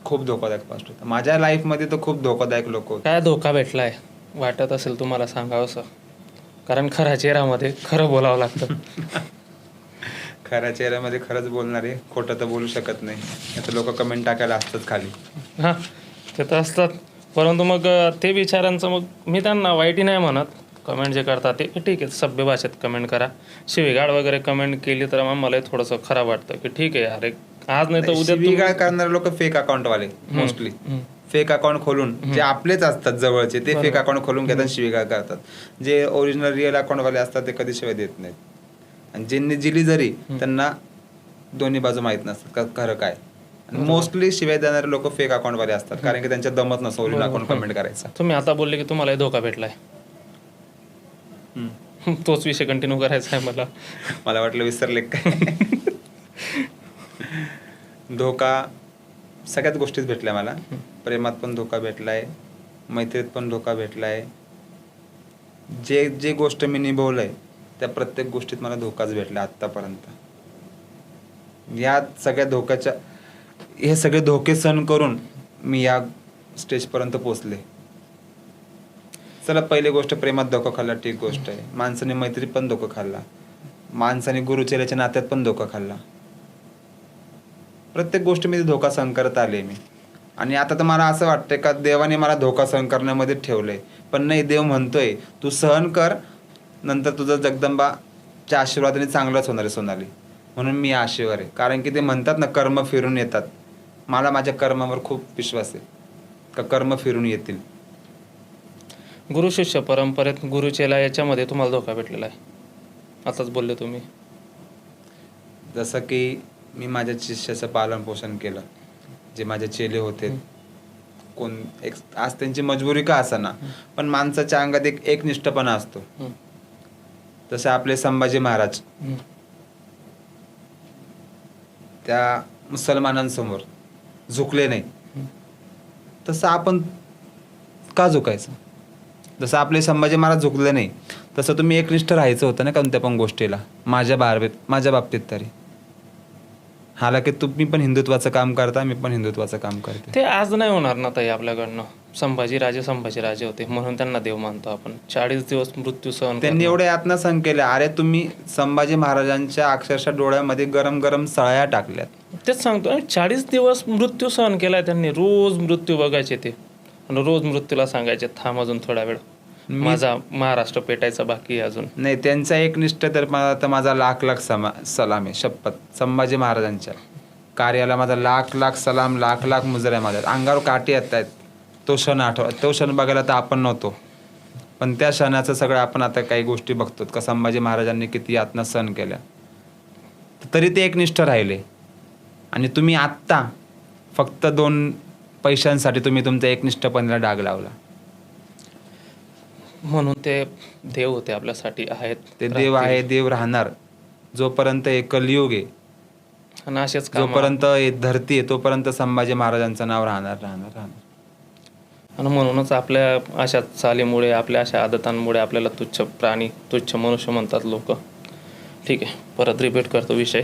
खूप धोकादायक पास्ट होता माझ्या लाईफमध्ये. तर खूप धोकादायक लोक होते. काय धोका भेटलाय वाटत असेल तुम्हाला सांगावंसं, कारण खऱ्या चेहऱ्यामध्ये खरं बोलावं लागतं. खऱ्या चेहऱ्यामध्ये खरंच बोलणार आहे, खोटं तर बोलू शकत नाही. आता लोक कमेंट टाकायला असतात खाली. हां, ते तर असतात. परंतु मग ते विचारांचं मग मी त्यांना वाईटही नाही म्हणत. कमेंट जे करतात ते ठीक आहे, सभ्य भाषेत कमेंट करा. शिवीगाळ वगैरे कमेंट केली तर मग मला थोडंसं खराब वाटतं की ठीक आहे यार, एक आज नाही तर उद्या शिवीगाळ करणारे लोक फेक अकाउंटवाले मोस्टली फेक अकाउंट खोलून जे आपलेच असतात जवळचे ते फेक अकाउंट खोलून घेतात शिवीगाळ करतात. जे ओरिजिनल रिअल अकाउंटवाले असतात ते कधी शिवाय देत नाहीत. आणि ज्यांनी दिली जरी त्यांना दोन्ही बाजू माहित नसतात का खरं काय. मोस्टली शिवाय देणारे लोक फेक अकाउंटवाले असतात कारण की त्यांच्या दमत नसतो ओरिजिनल अकाउंट कमेंट करायचा. तुम्ही आता बोलले की तुम्हाला धोका भेटलाय, तोच विषय कंटिन्यू करायचा आहे मला. मला वाटलं विसरले काय. धोका सगळ्यात गोष्टीत भेटलाय मला. प्रेमात पण धोका भेटलाय, मैत्रीत पण धोका भेटलाय. जे जे गोष्ट मी निभवलंय त्या प्रत्येक गोष्टीत मला धोकाच भेटला आत्तापर्यंत. या सगळ्या धोक्याच्या हे सगळे धोके सहन करून मी या स्टेजपर्यंत पोचले. चला पहिली गोष्ट प्रेमात धोका खाल्ला, ठीक गोष्ट आहे. माणसाने मैत्रीत पण धोका खाल्ला, माणसाने गुरुचेल्याच्या नात्यात पण धोका खाल्ला. प्रत्येक गोष्टीमध्ये धोका सहन करत आले मी. आणि आता तर मला असं वाटतंय का देवाने मला धोका सहन करण्यामध्ये ठेवलंय. पण नाही, देव म्हणतोय तू सहन कर, नंतर तुझं जगदंबाच्या आशीर्वादाने चांगलंच होणार आहे सोनाली. म्हणून मी आशेवर आहे. कारण की ते म्हणतात ना कर्म फिरून येतात. मला माझ्या कर्मावर खूप विश्वास आहे का कर्म फिरून येतील. गुरु शिष्य परंपरेत गुरुचेला याच्यामध्ये तुम्हाला धोका भेटलेला आहे, आताच बोलले तुम्ही. जसं की मी माझ्या शिष्याचं पालन पोषण केलं. जे माझे चेले होते कोण एक आज त्यांची मजबुरी का असेना पण माणसाच्या अंगात एक निष्ठपणा असतो. जसे आपले संभाजी महाराज त्या मुसलमानांसमोर झुकले नाही, तसं आपण का झुकायचं. जसं आपले संभाजी महाराज झुकले नाही तसं तुम्ही एकनिष्ठ राहायचं होतं ना कोणत्या पण गोष्टीला. माझ्या बाबतीत तरी हालाकी तुम्ही पण हिंदुत्वाचं काम करता, मी पण हिंदुत्वाचं काम करते. ते आज नाही होणार ना ताई आपल्याकडनं. संभाजीराजे होते म्हणून त्यांना देव मानतो आपण. 40 दिवस मृत्यू सहन त्यांनी एवढे यातना सहन केल्या. अरे तुम्ही संभाजी महाराजांच्या अक्षरशः डोळ्यामध्ये गरम गरम सळया टाकल्यात. तेच सांगतो, 40 दिवस मृत्यू सहन केलाय त्यांनी. रोज मृत्यू बघायचे ते आणि रोज मृत्यूला सांगायचे थांब अजून थोडा वेळ, माझा महाराष्ट्र पेटायचा बाकी आहे अजून. नाही, त्यांचा एकनिष्ठ तर मला तर माझा लाख लाख सलाम आहे. शपथ, संभाजी महाराजांच्या कार्याला माझा लाख लाख सलाम, लाख लाख मुजऱ्या माझ्या. अंगावर काठी येत आहेत. तो क्षण बघायला तर आपण नव्हतो, पण त्या क्षणाचं सगळं आपण आता काही गोष्टी बघतो का संभाजी महाराजांनी किती यातना सहन केल्या. तरी ते एकनिष्ठ राहिले. आणि तुम्ही आत्ता फक्त 2 पैशांसाठी तुम्ही तुमच्या एकनिष्ठपणाला डाग लावला. म्हणून ते देव होते आपल्यासाठी, आहेत ते देव आहे, देव राहणार जोपर्यंत हे कलियुग आहे. आणि असेच कामं जोपर्यंत हे धरती आहे तोपर्यंत संभाजी महाराजांचं नाव राहणार. आणि म्हणूनच आपल्या अशा चालीमुळे, आपल्या अशा आदतांमुळे आपल्याला तुच्छ प्राणी, तुच्छ मनुष्य म्हणतात लोक. ठीक आहे, परत रिपीट करतो विषय.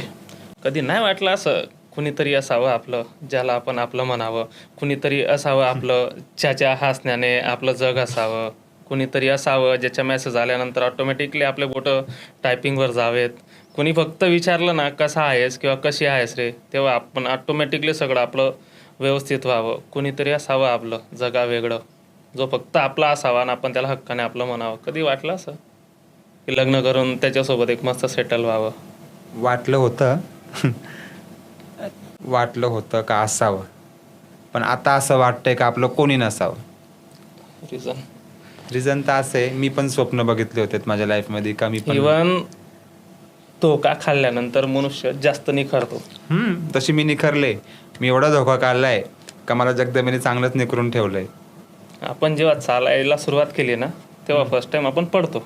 कधी नाही वाटलं असं कुणीतरी असावं आपलं, ज्याला आपण आपलं म्हणावं. कुणीतरी असावं आपलं, ज्याच्या हसण्याने आपलं जग असावं. कुणीतरी असावं ज्याच्या मेसेज आल्यानंतर ऑटोमॅटिकली आपले बोटं टायपिंगवर जावेत. कुणी फक्त विचारलं ना कसा आहेस किंवा कशी आहेस रे, तेव्हा आपण ऑटोमॅटिकली सगळं आपलं व्यवस्थित व्हावं. कुणीतरी असावं आपलं जगा वेगळं, जो फक्त आपला असावा आणि आपण त्याला हक्काने आपलं म्हणावं. कधी वाटलं असं की लग्न करून त्याच्यासोबत एक मस्त सेटल व्हावं? वाटलं होतं का असावं, पण आता असं वाटतंय का आपलं कोणी नसावं. रिझन तर असं आहे, मी पण स्वप्न बघितले होते माझ्या लाईफमध्ये का मी पण इव्हन धोका खाल्ल्यानंतर मनुष्य जास्त निखरतो. तशी मी निखरले. मी एवढा धोका काढलाय का मला जगदंबेने चांगलंच निखरून ठेवलंय. आपण जेव्हा चालायला सुरुवात केली ना तेव्हा फर्स्ट टाइम आपण पडतो,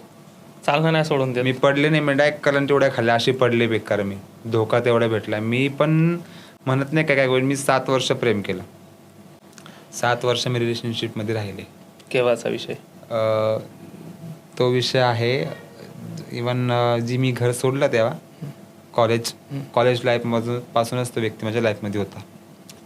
चालणं नाही सोडून देत. मी पडले नाही, मी डायरेक्ट करंट एवढ्या खाल्ल्या, अशी पडले बेकार. मी धोका तेवढा भेटला. मी पण म्हणत नाही काय मी 7 वर्ष प्रेम केलं. 7 वर्ष मी रिलेशनशिपमध्ये राहिले. केव्हाचा विषय? तो विषय आहे इवन जी मी घर सोडलं तेव्हा कॉलेज लाईफमधून पासूनच तो व्यक्ती माझ्या लाईफमध्ये होता.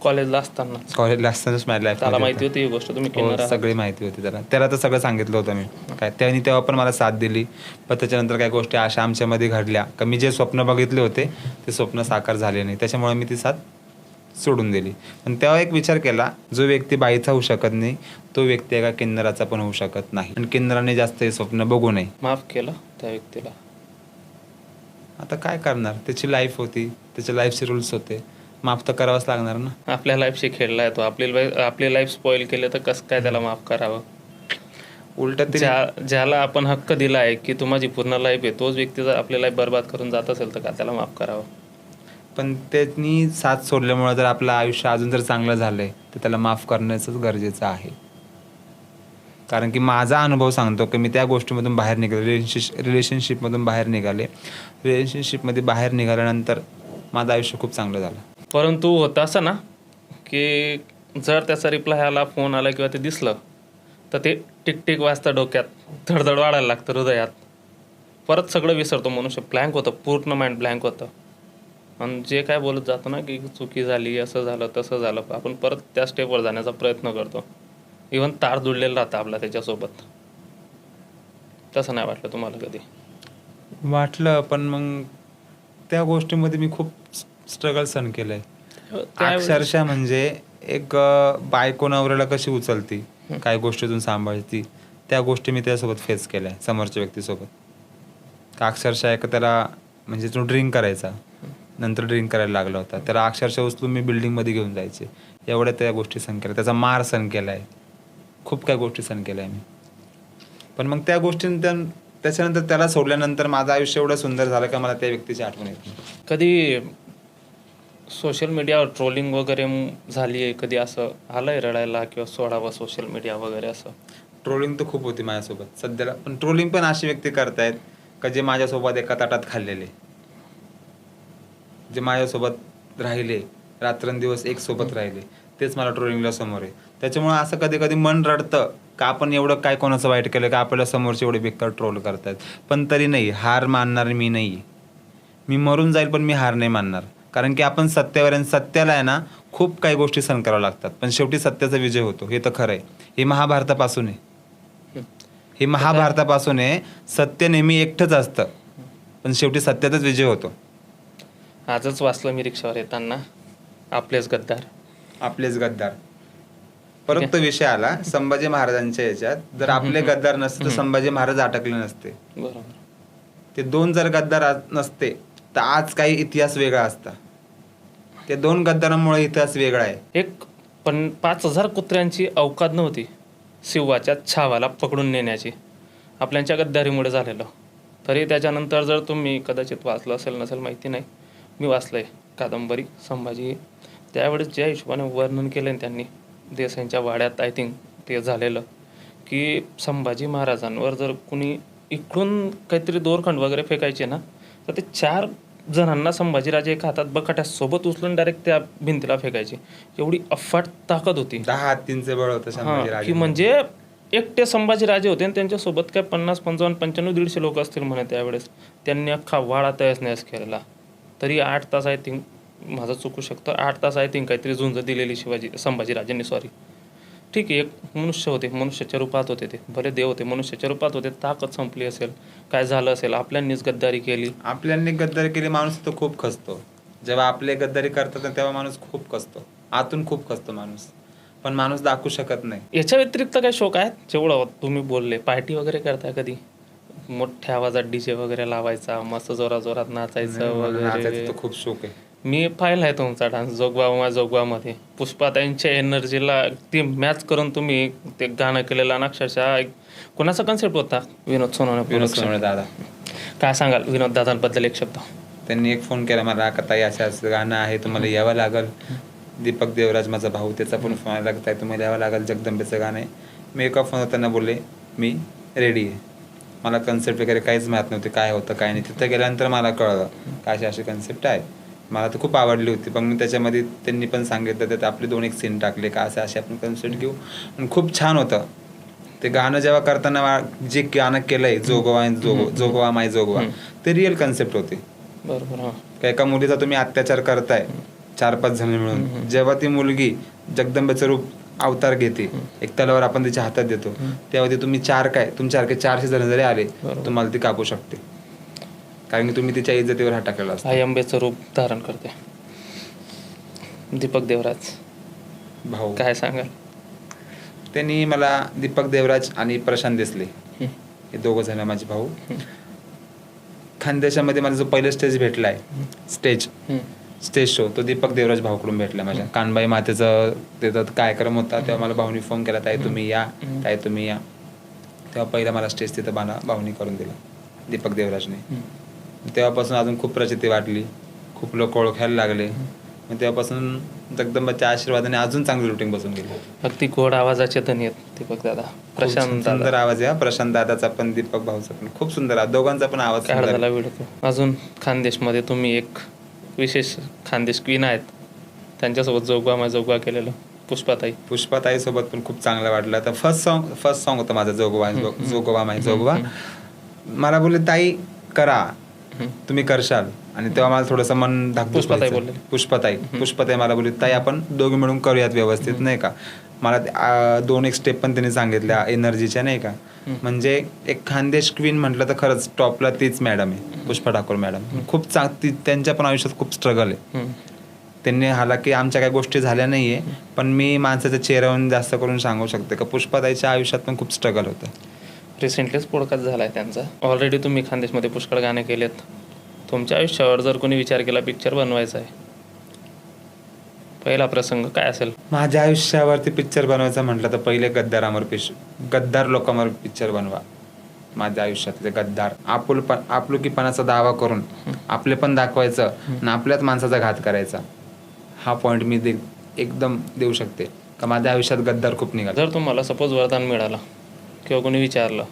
कॉलेजला असतानाच माझ्या लाईफ त्याला माहिती होती ही गोष्ट? तुम्ही सगळी माहिती होती त्याला तर सगळं सांगितलं होतं मी काय. त्यांनी तेव्हा पण मला साथ दिली. पण त्याच्यानंतर काही गोष्टी अशा आमच्यामध्ये घडल्या का मी जे स्वप्न बघितले होते ते स्वप्न साकार झाले नाही. त्याच्यामुळे मी ती साथ सोडून दिली. पण तेव्हा एक विचार केला, जो व्यक्ती बाईचा होऊ शकत नाही तो व्यक्ती एका किन्नराचा पण होऊ शकत नाही. आणि किन्नराने जास्त हे स्वप्न बघू नये. माफ केलं त्या व्यक्तीला. आता काय करणार, त्याची लाईफ होती, त्याच्या लाईफचे रूल्स होते. माफ तर करावंच लागणार ना. आपल्या लाईफशी खेळलाय तो, आपली लाईफ स्पॉइल केले तर कसं काय त्याला माफ करावं. उलट ते ज्याला आपण हक्क दिला आहे की तू माझी पूर्ण लाईफ आहे, तोच व्यक्ती जर आपली लाईफ बर्बाद करून जात असेल तर का त्याला माफ करावं. पण त्यांनी साथ सोडल्यामुळे जर आपलं आयुष्य अजून जर चांगलं झालंय तर त्याला माफ करणंच गरजेचं आहे. कारण की माझा अनुभव सांगतो की मी त्या गोष्टीमधून बाहेर निघाले, रिलेशनशिपमधून बाहेर निघाले. रिलेशनशिपमध्ये बाहेर निघाल्यानंतर माझं आयुष्य खूप चांगलं झालं. परंतु होतं असं ना की जर त्याचा रिप्लाय आला, फोन आला किंवा ते दिसलं तर ते टिकटिक वाजतं डोक्यात, धडधड वाढायला लागतं हृदयात. परत सगळं विसरतो मनुष्य, ब्लँक होतं, पूर्ण माइंड ब्लँक होतं. आणि जे काय बोलत जातो ना की चुकी झाली, असं झालं तसं झालं, आपण परत त्या स्टेपवर जाण्याचा प्रयत्न करतो. इव्हन तार जुळलेलं राहतं आपला त्याच्यासोबत. तसं नाही वाटलं तुम्हाला कधी? वाटलं, पण मग त्या गोष्टीमध्ये मी खूप स्ट्रगल सहन केलंय. अक्षरशः म्हणजे एक बायको नवऱ्याला कशी उचलती, काही गोष्टीतून सांभाळती, त्या गोष्टी मी त्यासोबत फेस केल्या समोरच्या व्यक्तीसोबत. का अक्षरशः एक त्याला म्हणजे तो ड्रिंक करायचा, नंतर ड्रिंक करायला लागला होता, त्याला अक्षरशः उचलून मी बिल्डिंगमध्ये घेऊन जायचे. एवढ्या त्या गोष्टी सहन केल्या, त्याचा मार सहन केला आहे, खूप काही गोष्टी सहन केल्या आहे मी. पण मग त्या गोष्टीनंतर त्याच्यानंतर त्याला सोडल्यानंतर माझं आयुष्य एवढं सुंदर झालं का मला त्या व्यक्तीची आठवण येते. कधी सोशल मीडियावर ट्रोलिंग वगैरे झाली आहे? कधी असं आलंय रडायला किंवा सोडावं सोशल मीडिया वगैरे असं? ट्रोलिंग तर खूप होती माझ्यासोबत सध्याला. पण ट्रोलिंग पण अशी व्यक्ती करतायत का जे माझ्यासोबत एका ताटात खाल्लेले, जे माझ्यासोबत राहिले, रात्रंदिवस एक सोबत राहिले, तेच मला ट्रोलिंगला समोर आहे. त्याच्यामुळे असं कधी कधी मन रडतं का आपण एवढं काय कोणाचं वाईट केलं का आपल्याला समोरचे एवढे बेकार ट्रोल करतात. पण तरी नाही, हार मानणार मी नाही. मी मरून जाईल पण मी हार नाही मानणार. कारण की आपण सत्यावर आहे, सत्याला आहे ना खूप काही गोष्टी सहन कराव्या लागतात, पण शेवटी सत्याचा विजय होतो, हे तर खरं आहे. हे महाभारतापासून आहे, हे महाभारतापासून आहे. सत्य नेहमी एकटंच असतं, पण शेवटी सत्याचाच विजय होतो. आजच वाचलं मी रिक्षावर येताना, आपलेच गद्दार. परत तो विषय आला संभाजी महाराजांच्या याच्यात. जर आपले गद्दार नसते तर संभाजी महाराज अटकले नसते. बरोबर. ते दोन जर गद्दार नसते तर आज काही इतिहास वेगळा असता. ते दोन गद्दारांमुळे इतिहास वेगळा आहे. एक 5,000 कुत्र्यांची अवकात नव्हती शिवाच्या छावाला पकडून नेण्याची, आपल्यांच्या गद्दारीमुळे झालेलं. तरी त्याच्यानंतर जर तुम्ही कदाचित वाचलं असेल नसेल माहिती नाही, मी वाचलंय कादंबरी संभाजी. त्यावेळेस ज्या हिशोबाने वर्णन केलं त्यांनी देसाईंच्या वाड्यात, आय थिंक ते झालेलं की संभाजी महाराजांवर जर कुणी इकडून काहीतरी दोरखंड वगैरे फेकायचे ना तर ते 4 जणांना संभाजीराजे एका हातात बकाट्यासोबत उचलून डायरेक्ट त्या भिंतीला फेकायचे. एवढी अफाट ताकद होती. 10 हत्तींचे बळ होतं संभाजीराजे. की म्हणजे एकटे संभाजीराजे होते आणि त्यांच्यासोबत काय 50, 55, 95, 150 लोक असतील म्हणे त्यावेळेस. त्यांनी अख्खा वाडा तहस केलेला. तरी 8 तास आय थिंक, माझं चुकू शकतं, 8 तास आय थिंक काहीतरी झुंज दिलेली संभाजीराजांनी. सॉरी, ठीक आहे, एक मनुष्य होते, मनुष्याच्या रूपात होते, ते भले देव होते, मनुष्याच्या रूपात होते. ताकद संपली असेल, काय झालं असेल, आपल्यांनीच गद्दारी केली. आपल्यांनी गद्दारी केली. माणूस तो खूप खचतो जेव्हा आपले गद्दारी करतात ना, तेव्हा माणूस खूप खचतो, आतून खूप खचतो माणूस, पण माणूस दाखवू शकत नाही. याच्या व्यतिरिक्त काय शौक आहेत? जेवढं तुम्ही बोलले, पार्टी वगैरे करताय कधी? मोठ्या आवाजात डीजे वगैरे लावायचा, मस्त जोरात नाचायचं वगैरे? नाचायचा खूप शौक आहे. मी पाहिलाय तुमचा डान्स जोगवामध्ये. पुष्पाताईंच्या एनर्जीला ती मॅच करून तुम्ही ते गाणं केलेलं आणि अक्षरशः कोणाचा कन्सेप्ट होता? विनोद सोनवणे दादा. काय सांगाल विनोद दादांबद्दल एक शब्द? त्यांनी एक फोन केला मला का ताई असं गाणं आहे, तुम्हाला यावं लागल. दीपक देवराज माझा भाऊ, त्याचा पण फोन आला का ताई तुम्हाला यावं लागेल, जगदंबेचं गाणं आहे. मी एका फोन त्यांना बोलले मी रेडी आहे. मला कन्सेप्ट वगैरे काहीच माहीत नव्हते, काय होतं काय नाही. तिथं गेल्यानंतर मला कळलं का अशी कन्सेप्ट आहे. मला तर खूप आवडली होती. पण मी त्याच्यामध्ये त्यांनी पण सांगितलं तर आपले 2 एक सीन टाकले का असे आपण कन्सेप्ट घेऊ. आणि खूप छान होतं ते गाणं. जेव्हा करताना जे गाणं केलंय जोगवा माय जोगवा, ते रिअल कन्सेप्ट होते. बरोबर. का एका मुलीचा तुम्ही अत्याचार करताय 4-5 जण मिळून, जेव्हा ती मुलगी जगदंबेचं रूप अवतार घेते, एक तलवार आपण तिच्या हातात देतो, तेव्हा ते तुम्ही तुमच्यासारखे 400 जण जरी आले तुम्हाला ती कापू शकते, कारण की तुम्ही तिच्या इज्जतीवर हात टाकलेला असतो. आयंबेचं रूप धारण करते. दीपक देवराज भाऊ, काय सांगाल? त्यांनी मला दीपक देवराज आणि प्रशांत देसले हे 2 जण माझे भाऊ. खानदेशामध्ये मला जो पहिला स्टेज भेटलाय, स्टेज स्टेज शो तो दीपक देवराज भाऊकडून भेटला माझ्या. कानबाई मातेचं त्याचा कार्यक्रम होता तेव्हा मला भाऊनी फोन केला, ताई तुम्ही या, ताई तुम्ही या. तेव्हा पहिला मला स्टेज तिथं भाऊनी करून दिला दीपक देवराजने. तेव्हापासून अजून खूप प्रचिती वाटली, खूप लोक ओळखायला लागले. मग तेव्हापासून जगदंबाच्या आशीर्वादाने अजून चांगली रुटीन बसून गेली. अगदी गोड आवाजाचे धनी आहेत दीपक दादा. प्रशांत सुंदर आवाज आहे प्रशांत दादाचा पण, दीपक भाऊचा पण खूप सुंदर आवाज, दोघांचा पण आवाज सुंदर आहे. झाला व्हिडिओ. अजून खानदेशमध्ये तुम्ही एक विशेष खानदेश क्वीन आहेत, त्यांच्यासोबत जोगवा केलेलं पुष्पाताई सोबत पण खूप चांगलं वाटलं. तर फर्स्ट सॉन्ग होतं माझं जोगवा. मला बोलले ताई करा, तुम्ही करशाल. आणि तेव्हा मला थोडंसं मन पुष्पाताई मला बोलली ताई आपण दोघे मिळून करूयात व्यवस्थित, नाही का. मला 2 स्टेप पण त्यांनी सांगितल्या एनर्जीच्या, नाही का. म्हणजे एक खानदेश क्वीन म्हटलं तर खरंच टॉपला तीच मॅडम आहे, पुष्पा ठाकूर मॅडम. खूप त्यांच्या पण आयुष्यात खूप स्ट्रगल आहे. त्यांनी हालाकी आमच्या काही गोष्टी झाल्या नाहीये, पण मी माणसाच्या चेहऱ्यावरून जास्त करून सांगू शकते का पुष्पाताईच्या आयुष्यात पण खूप स्ट्रगल होतं. रिसेंटलीच पॉडकास्ट झाला आहे त्यांचा. ऑलरेडी तुम्ही खानदेशमध्ये पुष्कळ गाणे केलेत. तुमच्या आयुष्यावर जर कोणी विचार केला पिक्चर बनवायचा आहे, पहिला प्रसंग काय असेल? माझ्या आयुष्यावरती पिक्चर बनवायचा म्हटलं तर पहिले गद्दार लोकांवर पिक्चर बनवा. माझ्या आयुष्यातले गद्दार, आपुलकीपणाचा दावा करून आपले पण दाखवायचं आणि आपल्याच माणसाचा घात करायचा. हा पॉईंट मी एकदम देऊ शकते का माझ्या आयुष्यात गद्दार खूप निघाला. जर तुम्हाला सपोज वरदान मिळालं किंवा कोणी विचारलं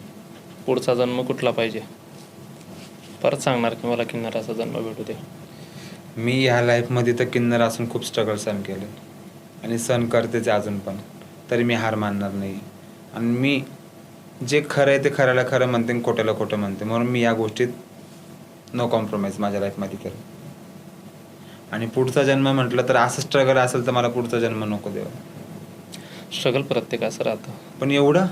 पुढचा जन्म कुठला पाहिजे, परत सांगणार की मला किन्नराचा जन्म भेटू दे? मी ह्या लाईफमध्ये तर किन्नर असून खूप स्ट्रगल सहन केले आणि सहन करतेच अजून पण, तरी मी हार मानणार नाही. आणि मी जे खरं आहे ते खऱ्याला खरं म्हणते आणि खोट्याला खोटं म्हणते, म्हणून मी या गोष्टीत नो कॉम्प्रोमाइज माझ्या लाईफमध्ये केलं. आणि पुढचा जन्म म्हटलं तर असं स्ट्रगल असेल तर मला पुढचा जन्म नको देवा. स्ट्रगल प्रत्येकाचं राहतं, पण एवढं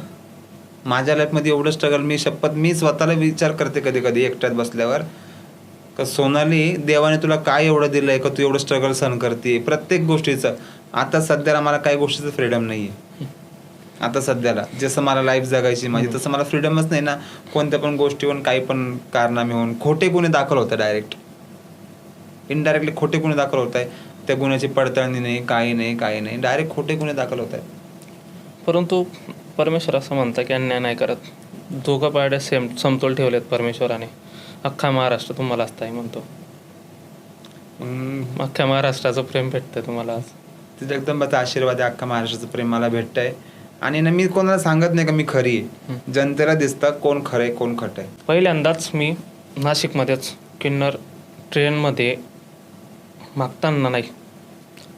माझ्या लाईफमध्ये एवढं स्ट्रगल, मी स्वतःला विचार करते कधी कधी एकट्यात बसल्यावर का सोनाली देवाने तुला काय एवढं दिलंय का तू एवढं स्ट्रगल सहन करते प्रत्येक गोष्टीचं. आता सध्याला मला काही गोष्टीचं फ्रीडम नाही आहे. आता सध्याला जसं मला लाईफ जगायची माझी तसं मला फ्रीडमच नाही ना. कोणत्या पण गोष्टीवर काही पण कारनामे होऊन खोटे गुन्हे दाखल होतं, डायरेक्ट इनडायरेक्टली खोटे गुन्हे दाखल होत आहे. त्या गुन्ह्याची पडताळणी नाही, काही नाही, डायरेक्ट खोटे गुन्हे दाखल होत आहेत. परंतु परमेश्वर असं म्हणतं की अन्याय नाही करत. दोघं पारड्या समतोल ठेवलेत परमेश्वराने. अख्खा महाराष्ट्र तुम्हाला असताय म्हणतो. अख्ख्या महाराष्ट्राचं प्रेम भेटतंय तुम्हाला आज. ते जगदंबाचा आशीर्वाद आहे, अख्खा महाराष्ट्राचं प्रेम मला भेटतंय. आणि ना मी कोणाला सांगत नाही का मी खरी आहे, जनतेला दिसतं कोण खरं आहे कोण खोटं आहे. पहिल्यांदाच मी नाशिकमध्येच किन्नर ट्रेनमध्ये मागताना नाही,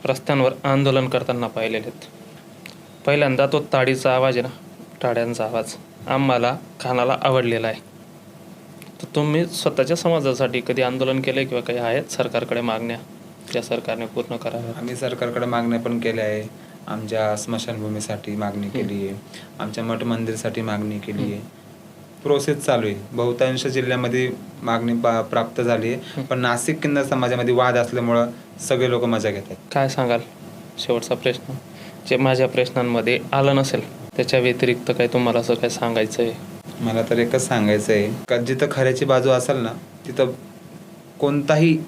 रस्त्यांवर आंदोलन करताना पाहिलेले आहेत. पहिल्यांदा तो ताडीचा आवाज आहे ना, टाळ्यांचा आवाज आम्हाला कानाला आवडलेला आहे. तर तुम्ही स्वतःच्या समाजासाठी कधी आंदोलन केलं किंवा काही आहेत सरकारकडे मागण्या ज्या सरकारने पूर्ण कराव्या? आम्ही सरकारकडे मागण्या पण केल्या आहे. आमच्या स्मशानभूमीसाठी मागणी केली आहे, आमच्या मठ मंदिरसाठी मागणी केली आहे. प्रोसेस चालू आहे. बहुतांश जिल्ह्यामध्ये मागणी प्राप्त झाली आहे, पण नाशिक किन्नर समाजामध्ये वाद असल्यामुळं सगळे लोक मजा घेतात. काय सांगाल? शेवटचा प्रश्न जे माझ्या प्रश्नांमध्ये आलं नसेल त्याच्या व्यतिरिक्त काही तुम्हाला असं काय सांगायचं आहे? मला तर एकच सांगायचं आहे का जिथं खऱ्याची बाजू असेल ना तिथं कोणताही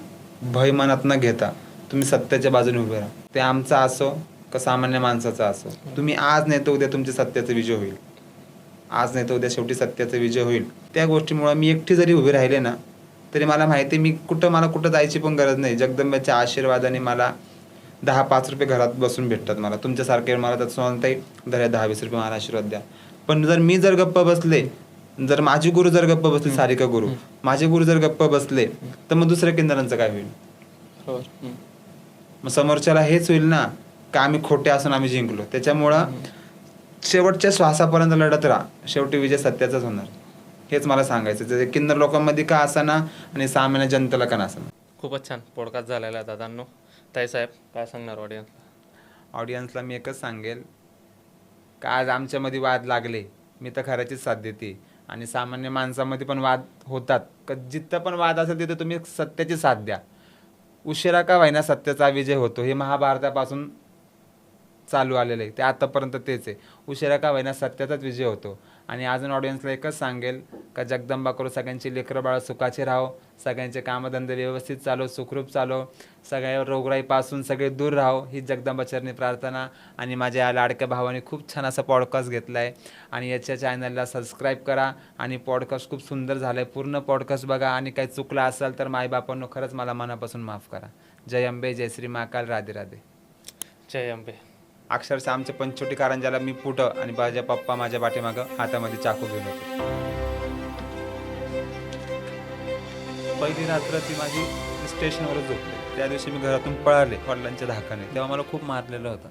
भय मनात न घेता तुम्ही सत्याच्या बाजूने उभे राहा. ते आमचा असो का सामान्य माणसाचा असो, तुम्ही आज नाही तर उद्या तुमच्या सत्याचा विजय होईल. आज नाही तर उद्या शेवटी सत्याचा विजय होईल. त्या गोष्टीमुळे मी एकटी जरी उभे राहिले ना तरी मला माहिती आहे मला कुठं जायची पण गरज नाही. जगदंबाच्या आशीर्वादाने मला 10-5 रुपये घरात बसून भेटतात. मला तुमच्यासारखे मला तर सोनताई 10-20 रुपये मला आशीर्वाद द्या. पण मी गप्प बसले, जर माझे गुरु जर गप्प बसले, सारिका गुरु माझे गुरु जर गप्प बसले तर मग दुसऱ्या किन्नरांचं काय होईल? मग समोरच्याला हेच होईल ना का आम्ही खोटे असून आम्ही जिंकलो. त्याच्यामुळं शेवटच्या श्वासापर्यंत लढत राहा, शेवटी विजय सत्याचाच होणार. हेच मला सांगायचं. किन्नर लोकांमध्ये का असाना आणि सामान्य जनतेला का नसाना. खूपच छान पॉडकास्ट झालेला आहे दादांनो. ताई साहेब काय सांगणार ऑडियन्सला? मी एकच सांगेल का आज आमच्यामध्ये वाद लागले, मी तर खऱ्याचीच साथ देते. आणि सामान्य माणसामध्ये पण वाद होतात, का जिथं पण वाद असेल तिथं तुम्ही सत्याची साथ द्या. उशिरा का व्हायना सत्याचा विजय होतो. हे महाभारतापासून चालू आलेलं आहे, ते आतापर्यंत तेच आहे. उशिरा का व्हायना सत्याचाच विजय होतो. आणि अजून ऑडियन्सला एकच सांगेल का जगदंबा करू सगळ्यांची लेकरं बाळं सुखाचे राहो, सगळ्यांचे कामधंदे व्यवस्थित चालो, सुखरूप चालो, सगळ्या रोगराईपासून सगळे दूर राहो ही जगदंबाचरणी प्रार्थना. आणि माझ्या या लाडक्या भावाने खूप छान असा पॉडकास्ट घेतला आहे आणि याच्या चॅनलला सबस्क्राईब करा. आणि पॉडकास्ट खूप सुंदर झालं आहे, पूर्ण पॉडकास्ट बघा. आणि काही चुकलं असेल तर मायबापांनो खरंच मला मनापासून माफ करा. जय अंबे, जय श्री महाकाल, राधे राधे. जय अंबे. अक्षरशः आमच्या पंचवटी कारंजाला मी पुढं आणि माझ्या पप्पा माझ्या पाठीमागं हातामध्ये चाकू घेऊन होते. पहिली रात्र ती माझी स्टेशनवरच झोपली. त्या दिवशी मी घरातून पळाले वडिलांच्या धाकाने, तेव्हा मला खूप मारलेलं होतं.